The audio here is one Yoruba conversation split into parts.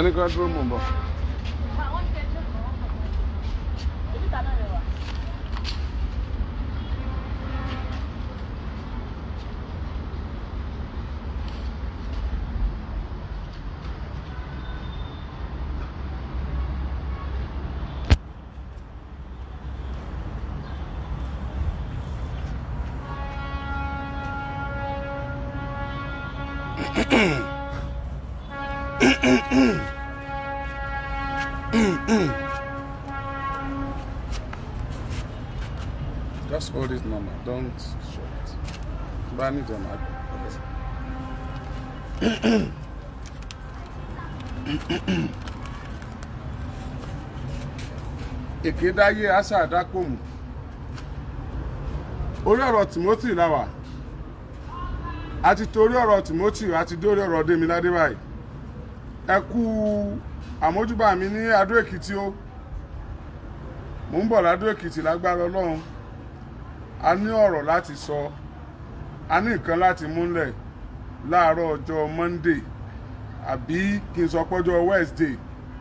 ẹni kan dúró mọ̀ bọ̀. Just hold it normal, don't show it. But I need to know. Èkédáyé àṣà àdákòmù. Orí ọ̀rọ̀ Timothy la wà. A ti torí ọ̀rọ̀ Timothy àti dórí ọ̀rọ̀ Demilade báyìí. Ẹ kú àmójúbà mi ní Adó Èkìtì o. Mo ń bọ̀ l'Adó Èkìtì lágbára Ọlọ́run. A ní ọ̀rọ̀ láti sọ. A ní nǹkan láti múlẹ̀ láàárọ̀ ọjọ́ Monday àbí kí n sọ pọ́jọ́ Wednesday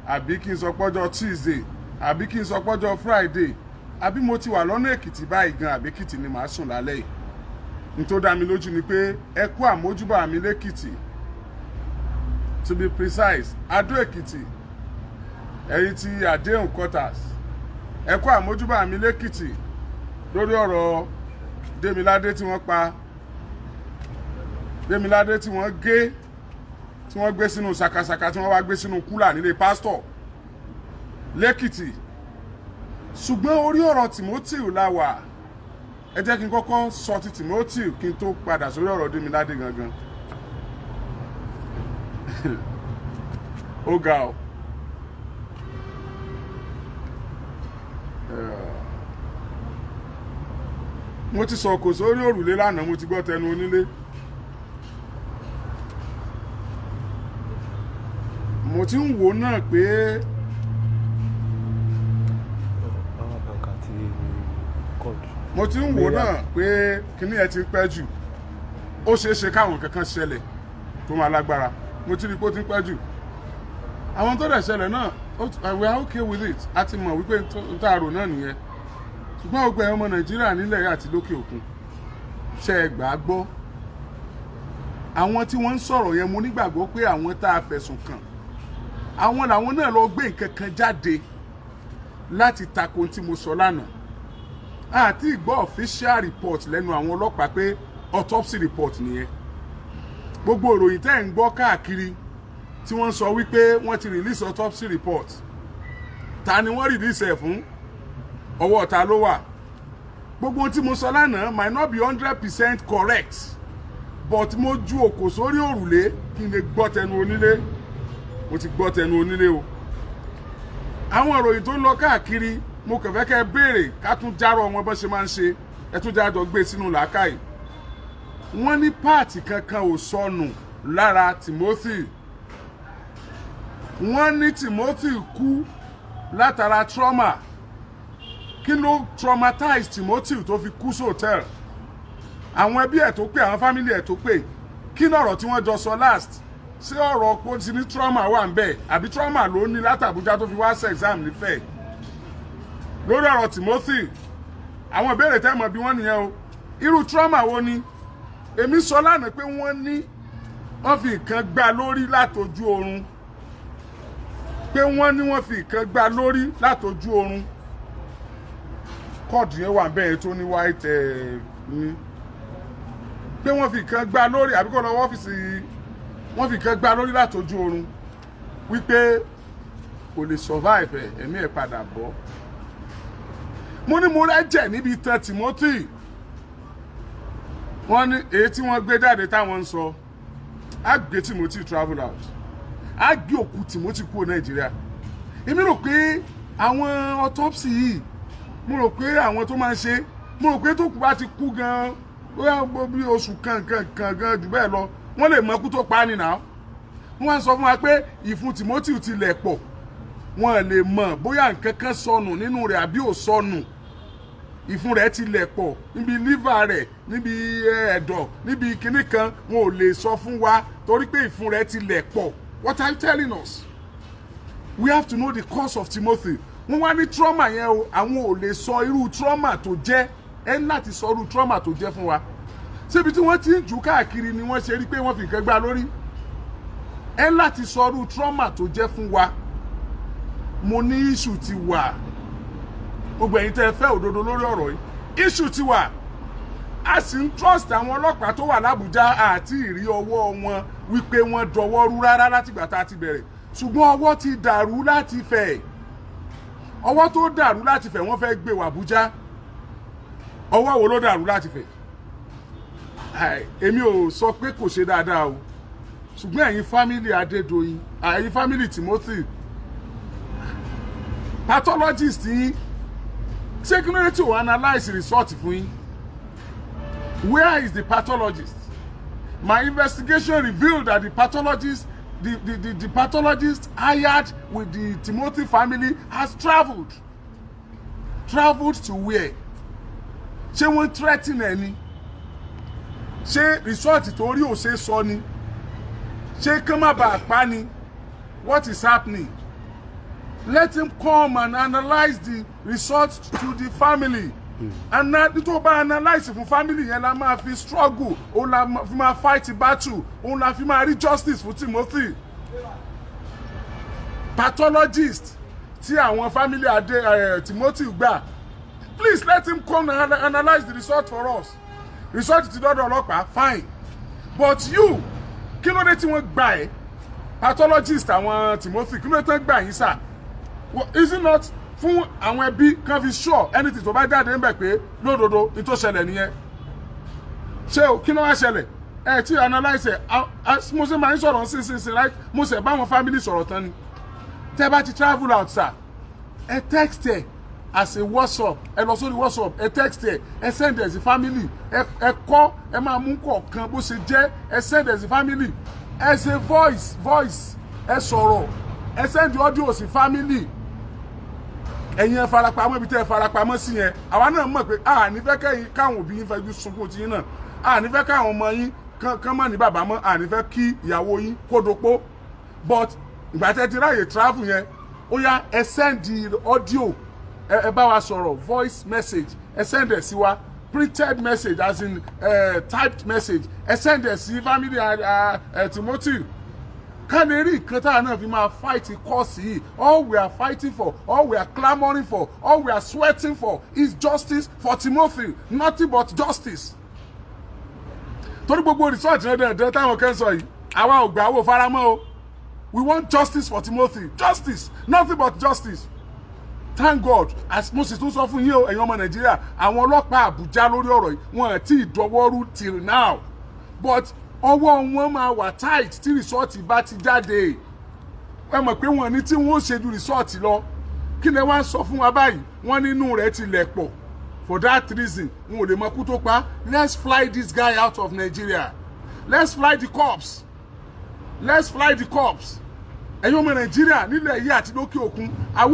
àbí kí n sọ pọ́jọ́ Tuesday àbí kí n sọ pọ́jọ́ Friday àbí mo ti wà lọ́nà Èkìtì báyìí gan àbí Èkìtì ni màá sùn lálẹ́ yìí. N tó dá mi lójú ni pé ẹ kú àmójúbà mi l'Èkìtì. To be precise, Adó Èkìtì, ẹ̀yin ti Àdéhùn quarters. Ẹ kú àmójúbà mi l'Èkìtì lórí ọ̀rọ̀ Demilade tí wọ́n pa, Demilade tí wọ́n gé, tí wọ́n gbé sínú sakasaka tí wọ́n wá gbé sínú kúlà nílé pásítọ̀ l'Èkìtì. Ṣùgbọ́n orí ọ̀rọ̀ Timothy la wà. Ẹ jẹ́ kí n kọ́kọ́ sọ ti Timothy kí n tó padà sórí ọ̀rọ̀ Demilade gangan. Ó ga o. Mo ti sọ kò sórí òrùlé lánàá, mo ti gbọ́ tẹnu onílé. Mo ti ń wò náà pé kíní ẹ ti pẹ́ jù. Ó ṣeé ṣe káwọn kankan ṣẹlẹ̀ tó máa lágbára. Mo ti rí pé ó ti ń pẹ́ jù. Àwọn tó dẹ̀ ṣẹlẹ̀ náà, we are okay with it. A ti mọ̀ wípé n tá rò náà nìyẹn. Ṣùgbọ́n ọgbẹ́ ọmọ Nàìjíríà nílẹ̀ àti lókè òkun ṣe é gbà gbọ́. Àwọn tí wọ́n ń sọ̀rọ̀ yẹn mo nígbàgbọ́ pé àwọn tá a fẹ̀sùn kàn, àwọn làwọn náà lọ gbé nǹkan kan jáde láti tako tí mo sọ lánàá. Àti ìgbọ́ official report lẹ́nu àwọn ọlọ́pàá pé autopsy report nìyẹn. Gbogbo ìròyìn tẹ́ ń gbọ́ káàkiri tí wọ́n sọ wípé wọ́n ti release autopsy report. Ta ni wọ́n release ẹ̀ fún? Ọwọ́ ta ló wà? Gbogbo tí mo sọ lánàá might not be 100% correct, but mo ju òkò sórí òrùlé kí n lè gbọ́ tẹnu onílé. Mo ti gbọ́ tẹnu onílé o. Àwọn ìròyìn tó ń lọ káàkiri mo kàn fẹ́ kẹ́ béèrè ká tún járọ wọn bó ṣe máa ń ṣe. Ẹ tún jájọ gbé sínú làákàyè. Wọ́n ní páàtì kankan ò sọnù lára Timothy. Wọ́n ní Timothy kú látara trauma. Kí ló traumatize Timothy tó fi kú sí hotel? Àwọn ẹbí ẹ̀ tó pé, àwọn family ẹ̀ tó pé, kí ni ọ̀rọ̀ tí wọ́n jọ sọ last? Ṣé ọ̀rọ̀ kó ti ní trauma wà ń bẹ̀ àbí trauma ló ní látàbújá tó fi wá ṣe exam nífẹ̀ẹ́? Lórí ọ̀rọ̀ Timothy, àwọn ìbéèrè tẹ́ mọ̀ bí wọ́n nìyẹn o. Irú trauma wo ni? Èmi sọ lánàá pé wọ́n fi nǹkan gbá lórí látojú oorun. Pé wọ́n fi nǹkan gbá lórí látojú oorun. Kọ́ọ̀dù yẹn wà bẹ́ẹ̀ tó ní white ní. Pé wọ́n fi nǹkan gbá lórí àbí kó lọ ọ́fíìsì, wọ́n fi nǹkan gbá lórí látojú oorun. Wípé kò lè survive ẹ̀mí ẹ̀ padà bọ́. Mo ní mo rẹ́jẹ̀ níbi ìtàn Timothy. Wọ́n ní èyí tí wọ́n gbé jáde táwọn ń sọ, á gbé Timothy travel out. Á gbé òkú Timothy kúrò Nàìjíríà. Èmi rò pé àwọn autopsy yìí, mo rò pé àwọn tó máa ń ṣe, mo rò pé tó kú bá ti kú gan, bóyá bí oṣù kan gan jù bẹ́ẹ̀ lọ, wọ́n lè mọ ikú tó pa á nìyà. Wọ́n wá sọ fún wa pé ìfun Timothy ti lẹ̀ pọ̀. Wọ́n lè mọ̀ bóyá nǹkan kan sọnù nínú rẹ̀ àbí ò sọnù. Ìfun rẹ̀ ti lẹ̀ pọ̀ níbi liver rẹ̀, níbi ẹ̀dọ̀, níbi kinní kan, wọn ò lè sọ fún wa torí pé ìfun rẹ̀ ti lẹ̀ pọ̀. What are you telling us? we have to know the cause of Timothy. Wọ́n wá ní trauma yẹn o, àwọn ò lè sọ irú trauma tó jẹ́, ẹ ní láti sọ irú trauma tó jẹ́ fún wa. Ṣébi tí wọ́n ti ń jù káàkiri ni wọ́n ṣe rí pé wọ́n fi nǹkan gbá lórí. Ẹ ní láti sọ irú trauma tó jẹ́ fún wa. Mo ní issue ti wà. Gbogbo ẹ̀yin tẹ́ fẹ́ òdodo lórí ọ̀rọ̀ yìí. Issue ti wà. A sì ń trust àwọn ọlọ́pàá tó wà l'Àbújá àti ìrí ọwọ́ wọn wípé wọ́n dọwọ́ rú rárá látìgbà tá a ti bẹ̀rẹ̀. Ṣùgbọ́n ọwọ́ ti dàrú láti fẹ̀. Ọwọ́ tó dàrú láti fẹ̀ wọ́n fẹ́ gbé wá Àbújá. Ọwọ́ wo ló dàrú láti fẹ̀? Èmi ò sọ pé kò ṣe dáadáa o. Ṣùgbọ́n ẹ̀yin family Adédoyin, ẹ̀yin family Timothy, pathologist yín, ṣé kí ló dé tí ò analyse result fún yín? Where is the pathologist? My investigation revealed that the pathologist hired with the Timothy family has traveled. Traveled to where? Ṣé wọ́n threaten ẹni? Ṣé result tó rí ò ṣe sọ ni? Ṣé kán má bàa pa ni? What is happening? Let him come and analyze the results to the family. And now tó bá analyze fún family yẹn la máa fi struggle, ó la fi máa fight battle, ó la fi máa rí justice fún Timothy. Pathologist tí àwọn family Timothy gbà, please let him come and analyze the result for us. Result ti dọ́dọ̀ ọlọ́pàá, fine. But you, kí ló dé tí wọ́n gbà ẹ́? Pathologist àwọn Timothy, kí ló dé tí wọ́n gbà yín sà? Is it not fún àwọn ẹbí kan fi sure anything tó bá jáde níbẹ̀ pé lódodo ní tó ṣẹlẹ̀ nìyẹn? Ṣé o kí ló wá ṣẹlẹ̀? Ẹ tí analyse ẹ̀, mo ṣe máa ń sọ̀rọ̀ sínsìnsìn like mo ṣe bá àwọn family sọ̀rọ̀ tán ni. Tẹ́ bá ti travel out sir, ẹ text ẹ as a WhatsApp, ẹ lọ sórí WhatsApp, ẹ text ẹ, ẹ send ẹ sí family, ẹ kọ́, ẹ máa mú kọ̀ọ̀kan bó ṣe jẹ́, ẹ send ẹ sí family, ẹ ṣe voice, ẹ sọ̀rọ̀, ẹ send audio sí family. Ẹ̀yin ẹ farapamọ́ ibi tẹ́ ẹ farapamọ́ sí yẹn, àwa náà mọ̀ pé a ní fẹ́ kẹ́yìn káwọn òbí yín fẹ́ ju sunkún ti yín náà, a ní fẹ́ káwọn ọmọ yín kán mọ̀ ní bàbá mọ́, a ní fẹ́ kí ìyàwó yín kó dopó. But ìgbà tẹ́ ti ráyè travel yẹn, ó yá ẹ send the audio, ẹ bá wa sọ̀rọ̀, voice message, ẹ send ẹ sí wa, printed message as in typed message, ẹ send ẹ sí family Timothy. Ká lè rí nǹkan táwọn náà fi máa fight cause yìí. All we are fighting for, all we are clamoring for, all we are sweating for is justice for Timothy, nothing but justice. Torí gbogbo research náà dẹ̀ táwọn kan sọ yìí, àwa ò gbà wò faramọ́ o. We want justice for Timothy, justice, nothing but justice. Thank God, as mo sì tún sọ fún yín o, ẹ̀yin ọmọ Nàìjíríà, àwọn ọlọ́pàá Àbújá lórí ọ̀rọ̀ yìí, wọn ti dọwọ́rú till now. But ọwọ́ wọn máa wà tight tí resort bá ti jáde. Ẹ mọ̀ pé wọ́n ní tí wọ́n ṣe ju resort lọ. Kí ni wọ́n sọ fún wa báyìí? Wọ́n nínú rẹ̀ ti lẹ̀ pọ̀. For that reason, wọn ò lè mọ kú tó pa. Let's fly this guy out of Nigeria. Let's fly the cops. Let's fly the cops. Ẹ̀yin ọmọ Nàìjíríà nílẹ̀ yìí àti lókè òkun, are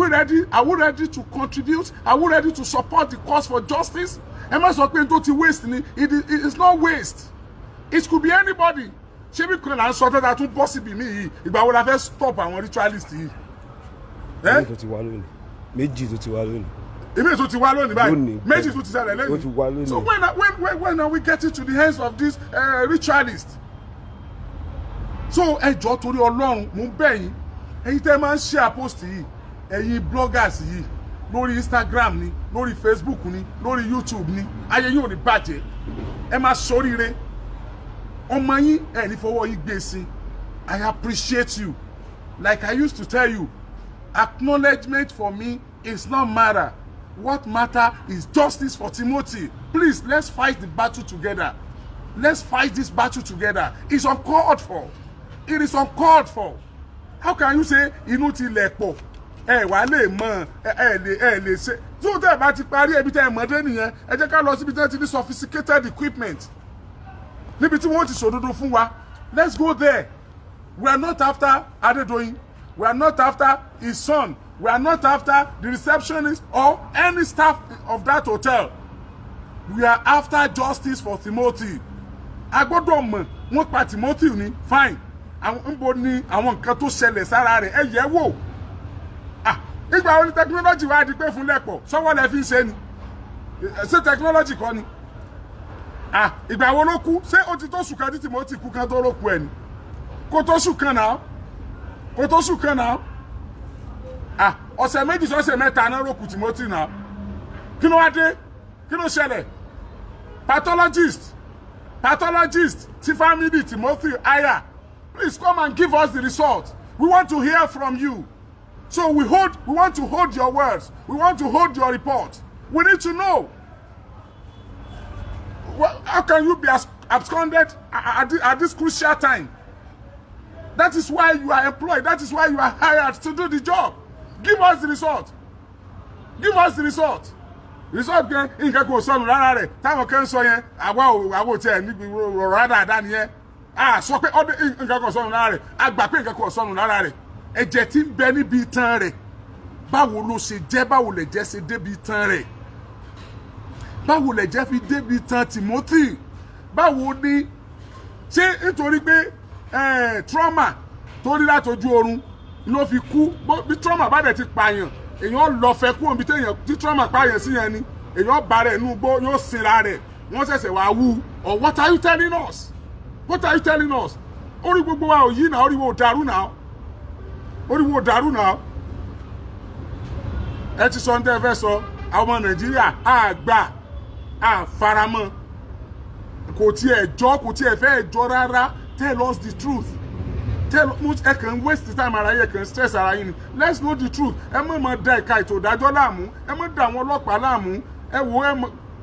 we ready to contribute? Are we ready to support the cause for justice? Ẹ má sọ pé n tó ti waste ni, it is not waste. It could be anybody. Ṣé bí kan là ń sọ tẹ́ta tún possible mi yìí, ìgbà wo la fẹ́ stop àwọn ritualist yìí? Méjì tó ti wá lónìí. Méjì tó ti wá lónìí. Ìmí tó ti wá lónìí báyìí. Méjì tó ti ṣẹlẹ̀ lẹ́yìn. Ó ti wá lónìí. So when are we getting to the hands of these ritualists? So ẹ jọ̀ọ́ torí Ọlọ́run mú bẹ̀ yín, ẹ̀yin tẹ́ máa ń share post yìí, ẹ̀yin bloggers yìí, lórí Instagram ni, lórí Facebook ni, lórí YouTube ni, ayé yín ò ní bàjẹ́, ẹ máa ṣoríire, ọmọ yín ẹ ní fọwọ́ yín gbé sí. I appreciate you. Like I used to tell you, acknowledgement for me is not matter. What matter is justice for Timothy. Please, let's fight the battle together. Let's fight this battle together. It's uncalled for. It is uncalled for. How can you say inú ti lẹ̀ pọ̀? Ẹ wá lè mọ̀, ẹ lè ṣe. Tó tẹ́ bá ti parí ẹbí tẹ́ mọ̀ dé nìyẹn, ẹ jẹ́ ká lọ síbi tẹ́ ti ní sophisticated equipment. Níbi tí wọ́n ti sòdodo fún wa. Let's go there. We are not after Adedoyin. We are not after his son. We are not after the receptionist or any staff of that hotel. We are after justice for Timothy. A gbọ́dọ̀ mọ̀ wọ́n pa Timothy ni, fine. Àwọn ńbo ni àwọn nǹkan tó ṣẹlẹ̀ sára rẹ̀, ẹ yẹ̀ wò. nígbà wo ni technology wá di pé fún lẹ́pọ̀ sọ́wọ́ lẹ fi ń ṣe ni ṣé technology kọ́ ni ìgbà wo ló kú ṣé ó ti tó sùn kan tí Timothy kú kan tó rókù ẹ̀ ni kó tó sùn kan náà ọ̀sẹ̀ méjì sọ́sẹ̀ mẹ́ta náà rókù Timothy náà kí ló wá dé kí ló ṣẹlẹ̀ pathologist tí family Timothy hire please come and give us the result we want to hear from you so we want to hold your words we want to hold your report we need to know how can you be absconded at this crucial time. That is why you are employed. That is why you are hired to do the job. Give us the result. Give us the result. Result gan nǹkan kò sọnù lára rẹ̀ táwọn kan sọ yẹn àwa tí ẹ̀ níbi ọ̀rọ̀ dáadáa nìyẹn. Sọ pé nǹkan kò sọnù lára rẹ̀. A gbà pé nǹkan kò sọnù lára rẹ̀. Ẹ̀jẹ̀ tí ń bẹ níbi itan rẹ̀. Báwo ló ṣe jẹ́ báwo lè jẹ́ ṣe débi itan rẹ̀? Báwo lè jẹ́ fi débi itan Timothy? Báwo ni ṣé nítorí pé trauma tó rí látojú oorun ló fi kú bí trauma bá dẹ̀ ti pààyàn èèyàn lọ fẹ́ kú òbí tí trauma pààyàn sí yẹn ni èèyàn bá rẹ̀ inú igbó yóò sinra rẹ̀ wọ́n ṣẹ̀ṣẹ̀ wá wú or what are you telling us? What are you telling us? Orí gbogbo wa ò yí náà orí wo dàrú náà ẹ ti sọ ní tẹ́ fẹ́ sọ àwọn ọmọ Nàìjíríà àgbà àfaramọ́ kò tiẹ̀ fẹ́ jọ rárá. Tell us the truth. Tell us, I can waste the time ara yẹn, can stress ara yín. Let's know the truth. Ẹ má da ẹ̀ka ètò ìdájọ́ láàmú. Ẹ má da àwọn ọlọ́pàá láàmú. Ẹ wo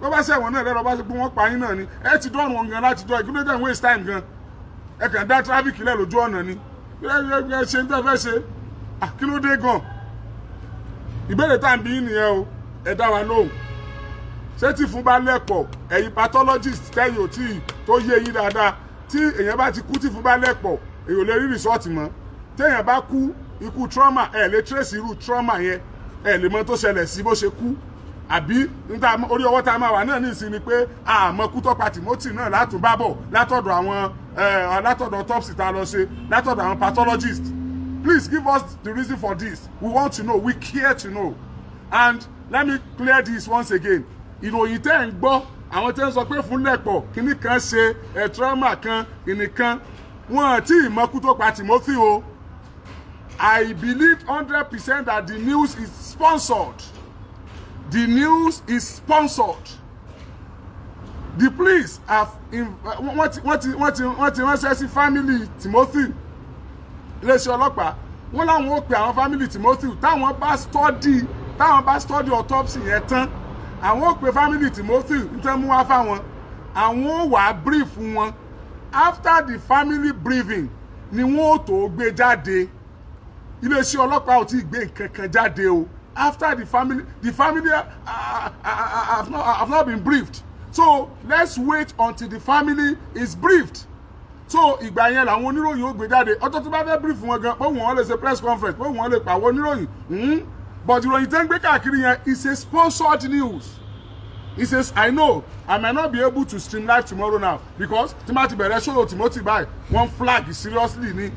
bó bá ṣẹ̀wọ̀n náà lẹ́rọ bá ṣe pé wọ́n pa yín náà ni. Ẹ ti dọ́rùn wọn gan láti jọ ìgbélé tẹ̀ ń waste time gan. Ẹ kàn dá traffic lẹ̀ lójú ọ̀nà ni. Ẹ ṣe ń tẹ́ fẹ́ ṣe. Kí ló dé gan? Ìbéèrè tá à ń bí nìyẹn o. Ẹ dá wa lóhùn. Ṣé tí fún bá lẹ́pọ̀ ẹ̀yin pathologist tẹ́yìn ò tí tó yé yín dáadáa? Tí èèyàn bá ti kú tí fún bá lẹ́pọ̀ èèyàn lè rí result mọ́ téèyàn bá kú ikú trauma lè trace irú trauma yẹn lè mọ tó ṣẹlẹ̀ sí bó ṣe kú àbí níta orí ọwọ́ tá a máa wà náà ní ìsinmi pé àmọ́ kú tọ́pa Timothy náà látún bá bọ̀ látọ̀dọ̀ àwọn látọ̀dọ̀ autopsy tá a lọ ṣe látọ̀dọ̀ àwọn pathologist. Please give us the reason for this. We want to know, we care to know. And let me clear this once again. Ìròyìn tẹ́ ń gbọ́ àwọn tí ń sọ pé fún lẹ́pọ̀ kíní kan ṣe trauma kan kíní kan wọn àti ìmọ̀kú tó pa Timothy o. I believe 100% that the news is sponsored. The news is sponsored. The police have wọ́n ti ránṣẹ́ sí family Timothy iléeṣẹ́ ọlọ́pàá wọ́n láwọn ó pe àwọn family Timothy táwọn bá study autopsy yẹn tán àwọn ó pe family Timothy nítorí mú wá fáwọn àwọn ó wá brief wọn after the family briefing ni wọ́n ó tó gbé jáde iléeṣẹ́ ọlọ́pàá ò tí ì gbé nǹkan kan jáde o after the family have not been briefed so let's wait until the family is briefed so ìgbà yẹn làwọn oníròyìn ó gbé jáde ọjọ́ tó bá fẹ́ brief wọn gan pé wọ́n lè ṣe press conference pé wọ́n lè pàwọ́ oníròyìn but ìròyìn tẹ́ ń gbé káàkiri yẹn is a sponsored news. He says, I know I might not be able to stream live tomorrow now because Timothy bẹ̀rẹ̀ show Timothy by one flag seriously ni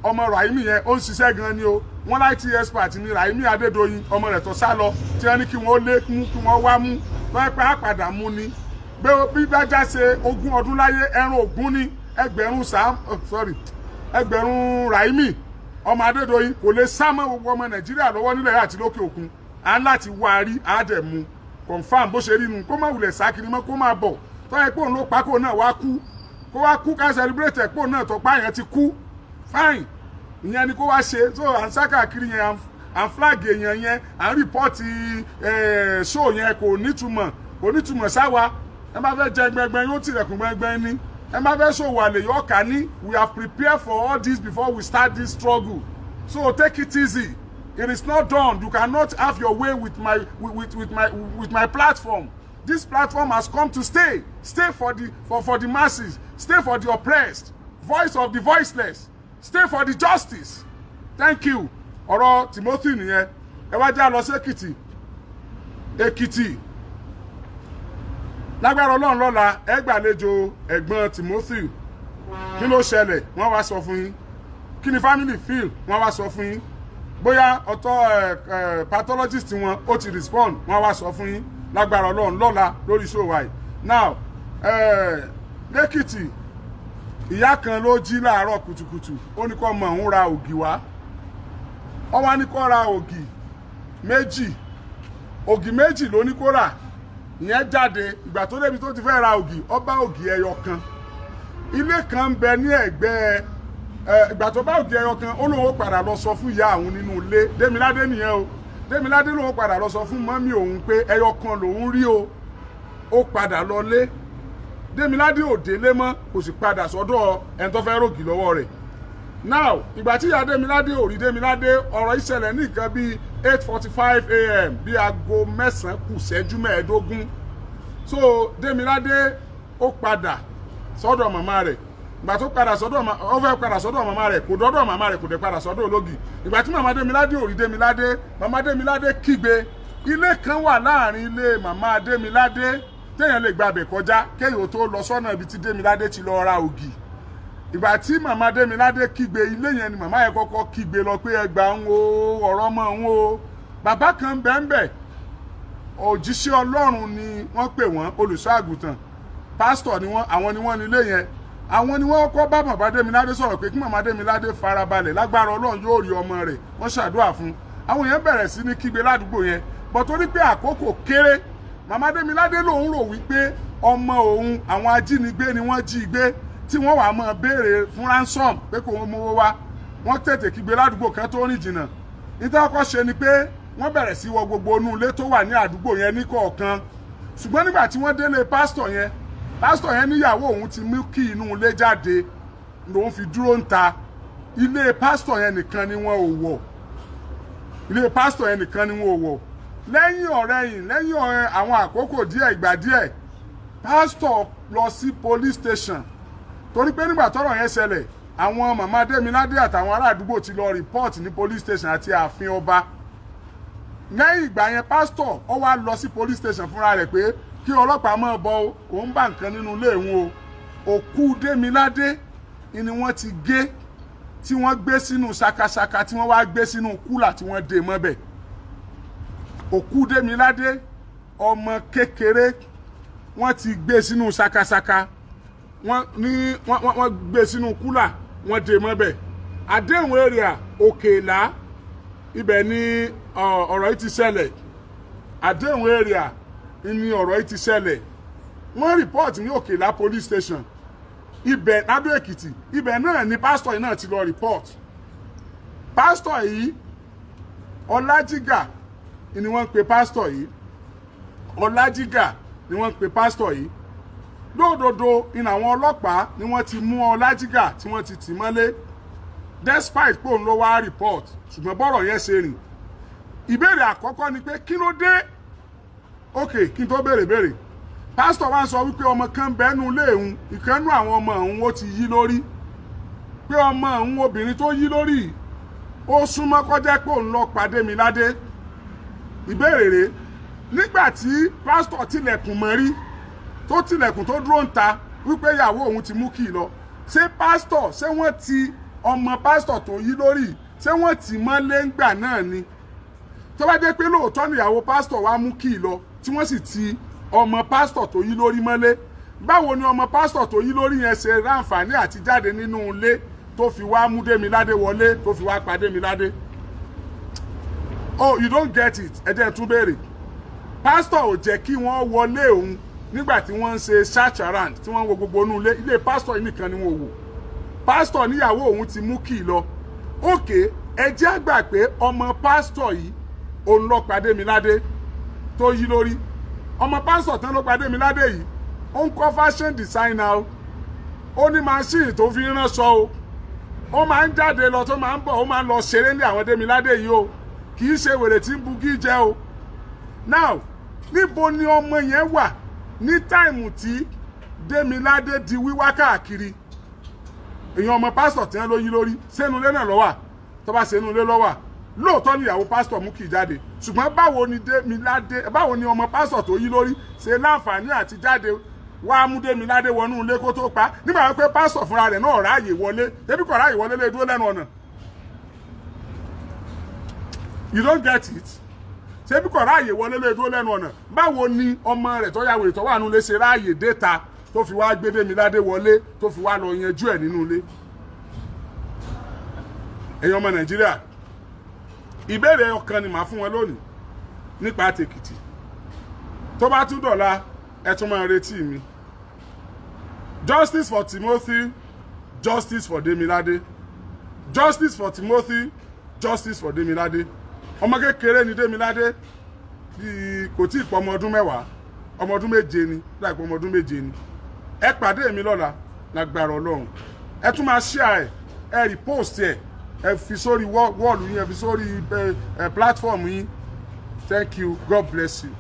ọmọ Raimi yẹn ó ń ṣiṣẹ́ gan ni o wọ́n láì tí expert ni Raimi Adédoyin ọmọ rẹ̀ tó sá lọ tí wọ́n ní kí wọ́n lé kí wọ́n wá mú wọ́n pẹ́ àpàdà mú ni bí bájá ṣe 20 ọdún láyé ẹran ògún ní ẹgbẹ̀rún Raimi ọmọ Adédoyin kò lè sá mọ́ gbogbo ọmọ Nàìjíríà lọ́wọ́ nílẹ̀ àti lókè òkun à ń láti wá rí àdẹ̀mú confam bó ṣe rí nu kó má wulẹ̀ sákiri mọ́ kó má bọ̀ tó yẹ pé òun ló pa kó náà wá kú ká celebrate ẹ̀ pé òun náà tó pa yẹn ti kú fine ìyẹn ni kó wá ṣe so à ń sá káàkiri yẹn à ń flag èèyàn yẹn à ń report show yẹn kò nítumọ̀ sáwa ẹ má fẹ́ jẹ gbẹngbẹn yóò tilẹ̀kùn gbẹngbẹn ní ẹ má fẹ́ ṣòwò àlè yóò kà ní we have prepared for all this before we start this struggle so take it easy. It is not done. You cannot have your way with my platform. This platform has come to stay. Stay for the masses. Stay for the oppressed. Voice of the voiceless. Stay for the justice. Thank you. Ọ̀rọ̀ Timothy nìyẹn. Ẹ wá já lọ sí Èkìtì. Lágbára Ọlọ́run lọ́la ẹ gbàlejò ẹ̀gbọ́n Timothy. Kí ló ṣẹlẹ̀? Wọ́n wá sọ fún yín. Kí ni family feel? Wọ́n wá sọ fún yín. bóyá ọ̀tọ̀ pathologist wọn ó ti respond wọ́n wá sọ fún yín lágbára Ọlọ́run lọ́la lórí show wa yìí. Now lẹ́kìtì ìyá kan ló jí láàárọ̀ kùtùkùtù ó ní kó mọ̀ ń ra ògì wá ó wá ní kó ra ògì méjì ló ní kó rà ìyẹn jáde ìgbà tó débi tó ti fẹ́ ra ògì ó bá ògì ẹyọ kan ilé kan ń bẹ ní ẹ̀gbẹ́ ìgbà tó bá ògì ẹyọ kan ó lóun ó padà lọ sọ fún ìyá àwọn nínú ilé Démiládé nìyẹn o Démiládé lóun padà lọ sọ fún mọ́mí òun pé ẹyọ kan lòun rí o ó padà lọ lé Démiládé ò délé mọ́ kò sì padà sọ́dọ̀ ẹni tó fẹ́ rògì lọ́wọ́ rẹ̀. Now ìgbà tí ìyá Démiládé ò rí Démiládé ọ̀rọ̀ ìṣẹ̀lẹ̀ ní nǹkan bíi 8:45 a.m. bí aago 9 kù ìṣẹ́jú 15. So Démiládé ó padà sọ́dọ̀ màmá rẹ̀ ìgbà tó padà sọ́dọ̀ ó fẹ́ padà sọ́dọ̀ màmá rẹ̀ kò dọ́dọ̀ màmá rẹ̀ kò dé padà sọ́dọ̀ ológì. Ìgbà tí màmá Démiládé ò rí Démiládé màmá Démiládé kígbe ilé kan wà láàrin ilé màmá Démiládé téèyàn lè gbàbẹ̀ kọjá kéèyàn tó lọ sọ́nà ibi tí Démiládé ti lọ ra ògì. Ìgbà tí màmá Démiládé kígbe ilé yẹn ni màmá yẹn kọ́kọ́ kígbe lọ pé ẹgbà ń wo ọ̀rọ̀ ọmọ ń wo bàbá kan bẹ́ẹ̀ òjíṣẹ́ Ọlọ́run ni wọ́n pè wọ́n olùṣọ́ àgùntàn pásítọ̀ ni wọ́n àwọn ni wọ́n nílé yẹn àwọn ni wọ́n kọ́ bá màmá Démiládé sọ̀rọ̀ pé kí màmá Démiládé farabalẹ̀ lágbára Ọlọ́run yóò rí ọmọ rẹ̀ wọ́n ṣàdúrà fún àwọn yẹn bẹ̀rẹ̀ sí ní kígbe ládùúgbò yẹn bọ̀ torí pé àkókò kéré màmá Démiládé lòun rò wípé ọmọ òun àwọn ajínigbé ni wọ́n jí gbé tí wọ́n wàá máa béèrè fún ransom pé kò wọ́n mówó wá wọ́n tètè kígbe ládùúgbò kan tó rìn jìnnà nítorí ọkọ̀ ṣe ni pé wọ́n bẹ̀rẹ̀ sí wọ gbogbo inú ilé tó wà ní àdúgbò yẹn ní kọ̀ọ̀kan ṣùgbọ́n nígbà tí wọ́n délé pásítọ̀ yẹn níyàwó òun ti mú kí inú ilé jáde lòun fi dúró ń ta ilé pásítọ̀ yẹn nìkan ni wọ́n ò wọ̀ ilé pásítọ̀ yẹn nìkan ni wọ́n ò wọ̀ lẹ́yìn àwọn àkókò díẹ̀ ìgbà díẹ̀ pásítọ̀ lọ sí police station torí pé nígbà tọ́rọ̀ yẹn ṣẹlẹ̀ àwọn màmá Démiládé àtàwọn ará àdúgbò ti lọ report ní police station àti ààfin ọba lẹ́yìn ìgbà yẹn pásítọ̀ ó wá lọ sí police station fúnra rẹ̀ pé kí ọlọ́pàá máa bọ̀ òun bá nǹkan nínú ilé òun o òkú Démiládé ni wọ́n ti gé tí wọ́n gbé sínú ṣakaṣaka tí wọ́n wá gbé sínú kúlà tí wọ́n dè mọ́bẹ̀ òkú Démiládé ọmọ kékeré wọ́n ti gbé sínú ṣakaṣaka wọ́n gbé sínú kúlà wọ́n dè mọ́bẹ̀ àdéhùn area Òkèlá ibẹ̀ ni ọ̀rọ̀ yìí ti ṣẹlẹ̀ àdéhùn area ni ọ̀rọ̀ yìí ti ṣẹlẹ̀ wọ́n report ní Òkèlá police station ibẹ̀ Adó Èkìtì ibẹ̀ náà ni pásítọ̀ yìí náà ti lọ report pásítọ̀ yìí Ọlájígà ni wọ́n ń pe pásítọ̀ yìí Ọlájígà ni wọ́n ń pe pásítọ̀ yìí lódodo iná àwọn ọlọ́pàá ni wọ́n ti mú Ọlájígà tí wọ́n ti tì mọ́lé despite pé òun ló wá report ṣùgbọ́n bọ́rọ̀ yẹn ṣe rìn ìbéèrè àkọ́kọ́ ni pé kí ló dé ok kí n tó béèrè pásítọ̀ wá ń sọ wípé ọmọ kan bẹ́nu ilé òun ìkànnú àwọn ọmọ òun ó ti yí lórí pé ọmọ òun obìnrin tó yí lórí ó súnmọ́ kọjá pé òun lọ pa Démiládé ìbéèrè rẹ̀ nígbà tí pásítọ̀ tilẹ̀kùn mọ́rí tó tilẹ̀kùn tó dúró ń ta wípé ìyàwó òun ti mú kì í lọ ṣé pásítọ̀ ṣé wọ́n ti ọmọ pásítọ̀ tó yí lórí ṣé wọ́n ti mọ́lé ńgbà náà ni tó bá jẹ́ pé lóòótọ́ níyàwó pásítọ̀ wá mú kì í lọ tí wọ́n sì ti ọmọ pásítọ̀ tó yí lórí mọ́lé báwo ni ọmọ pásítọ̀ tó yí lórí yẹn ṣe ráǹfààní àti jáde nínú ilé tó fi wá mú Démiládé wọlé tó fi wá pa Démiládé oh you don't get it ẹ jẹ́ tún béèrè pásítọ̀ ò jẹ́ kí wọ́n wọlé òun nígbà tí wọ́n ń ṣe search around tí wọ́n ń wo gbogbo inú ilé pásítọ̀ yìí nìkan ni wọ́n wò pásítọ̀ níyàwó òun ti mú kì í lọ òkè ẹ jẹ́ àgbà pé ọmọ pásítọ̀ yìí òun lọ pa Démiládé tó yí lórí ọmọ pásítọ̀ tán ló pa Démiládé yìí ó ń kọ́ fashion designer ó ní machine tó fi ránṣọ o ó máa ń jáde lọ tó máa ń bọ̀ ó máa ń lọ ṣeré ní àwọn Démiládé yìí o kì í ṣe wèrè tí ń bugí jẹ o now níbo ni ọmọ yẹn wà ní táìmù tí Démiládé di wíwá káàkiri èèyàn ọmọ pásítọ̀ tí wọ́n ló yí lórí sẹ́nu ilé náà ló wà tó bá sẹ́nu ilé ló wà lóòótọ́ níyàwó pásítọ̀ mú kì í jáde ṣùgbọ́n báwo ni ọmọ pásítọ̀ tó yí lórí ṣe láǹfààní àti jáde wá mú Démiládé wọnú ilé kó tó pa nígbà wípé pásítọ̀ fúnra rẹ̀ náà ráàyè wọlé débí kò ráàyè wọlé lè dúró lẹ́nu ọ̀nà you don't get it ṣé bí kò ráàyè wọlé lè dúró lẹ́nu ọ̀nà báwo ni ọmọ rẹ̀ tó yàwó ìtọ́wọ́ àánú lè ṣe ráàyè déta tó fi wá gbé Demilade wọlé tó fi wá lọ yanjú ẹ̀ nínú ilé ẹ̀yin ọmọ Nàìjíríà ìbéèrè ọ̀kan ni màá fún wọn lónìí nípa tèkìtì tó bá tún dọ̀la ẹ tún máa retí mi justice for Timothy justice for Demilade justice for Timothy justice for Demilade ọmọ kékeré ni Demilade bí kò tí ì pọ̀ ọmọ ọdún mẹ́wàá ọmọ ọdún méje ni láìpẹ́ ọmọ ọdún méje ni ẹ pàdé mi lọ́la lágbára Ọlọ́run ẹ tún máa share ẹ repost ẹ fi sórí wọ́ọ̀lù yín ẹ fi sórí platform yín thank you God bless you.